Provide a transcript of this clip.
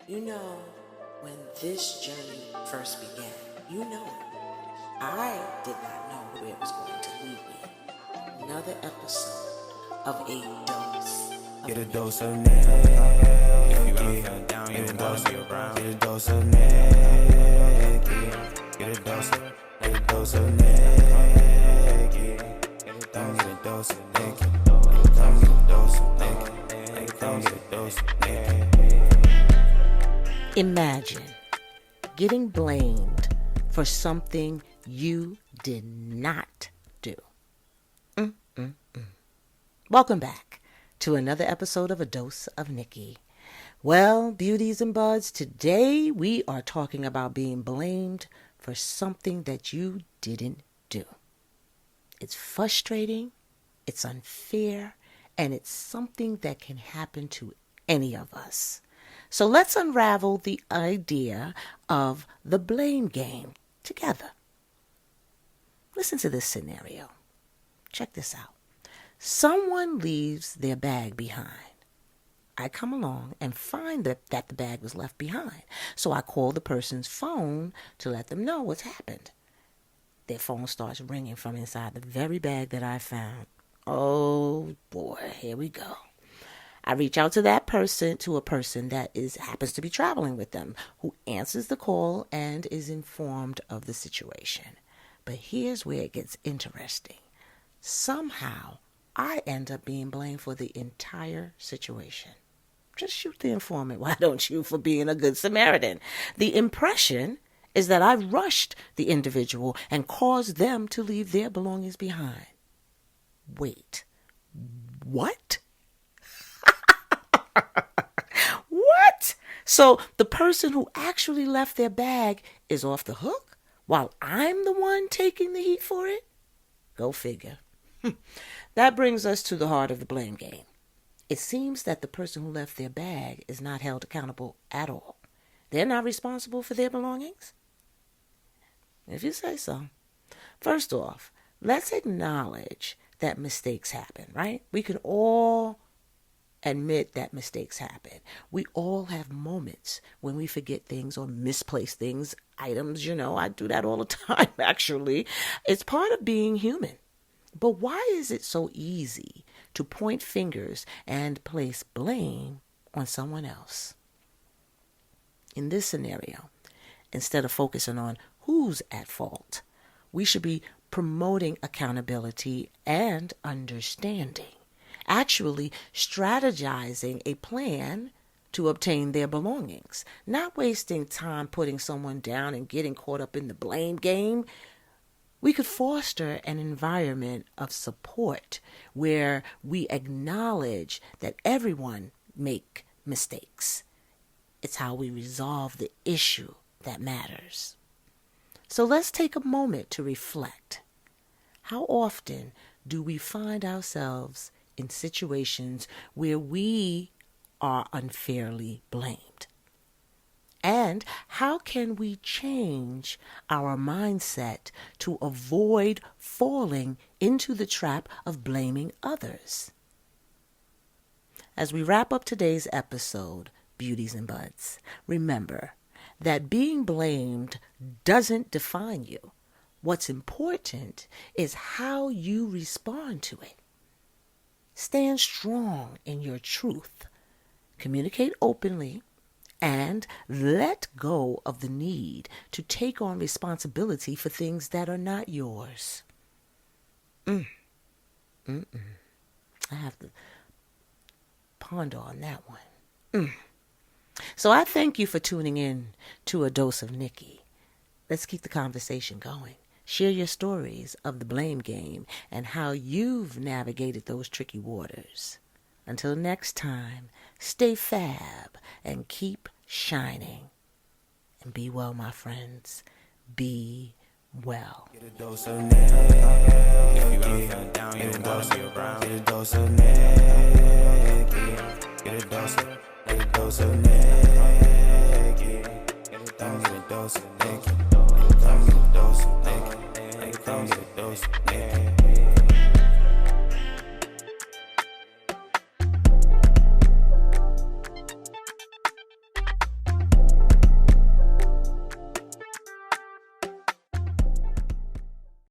You know, when this journey first began, you know it. I did not know where it was going to lead me. Another episode of a dose. Get a dose of Nicki. If you ever feel down, get a dose of your brown. Get a dose of Nicki. Get a dose of Nicki. Get a dose of Nicki. Get a dose of Nicki. Get a dose of Nicki. Get a dose of Nicki. Imagine getting blamed for something you did not do. Welcome back to another episode of A Dose of Nicki. Well, beauties and buds, today we are talking about being blamed for something that you didn't do. It's frustrating, it's unfair, and it's something that can happen to any of us. So let's unravel the idea of the blame game together. Listen to this scenario. Check this out. Someone leaves their bag behind. I come along and find that the bag was left behind. So I call the person's phone to let them know what's happened. Their phone starts ringing from inside the very bag that I found. Oh boy, here we go. I reach out to a person that happens to be traveling with them, who answers the call and is informed of the situation. But here's where it gets interesting. Somehow, I end up being blamed for the entire situation. Just shoot the informant, why don't you, for being a good Samaritan? The impression is that I rushed the individual and caused them to leave their belongings behind. Wait, what? What? So the person who actually left their bag is off the hook while I'm the one taking the heat for it? Go figure. That brings us to the heart of the blame game. It seems that the person who left their bag is not held accountable at all. They're not responsible for their belongings? If you say so. First off, let's acknowledge that mistakes happen, right? We can all admit that mistakes happen. We all have moments when we forget things or misplace things, items, I do that all the time, actually. It's part of being human. But why is it so easy to point fingers and place blame on someone else? In this scenario, instead of focusing on who's at fault, we should be promoting accountability and understanding. Actually strategizing a plan to obtain their belongings, not wasting time putting someone down and getting caught up in the blame game. We could foster an environment of support where we acknowledge that everyone make mistakes. It's how we resolve the issue that matters. So let's take a moment to reflect. How often do we find ourselves in situations where we are unfairly blamed? And how can we change our mindset to avoid falling into the trap of blaming others? As we wrap up today's episode, beauties and buds, remember that being blamed doesn't define you. What's important is how you respond to it. Stand strong in your truth, communicate openly, and let go of the need to take on responsibility for things that are not yours. I have to ponder on that one. So I thank you for tuning in to A Dose of Nicki. Let's keep the conversation going. Share your stories of the blame game and how you've navigated those tricky waters. Until next time, stay fab and keep shining. And be well, my friends. Be well. Get a dose of Nicki. If you ever feel down, get a dose of your brown. Get a dose of Nicki. Get a dose of Nicki.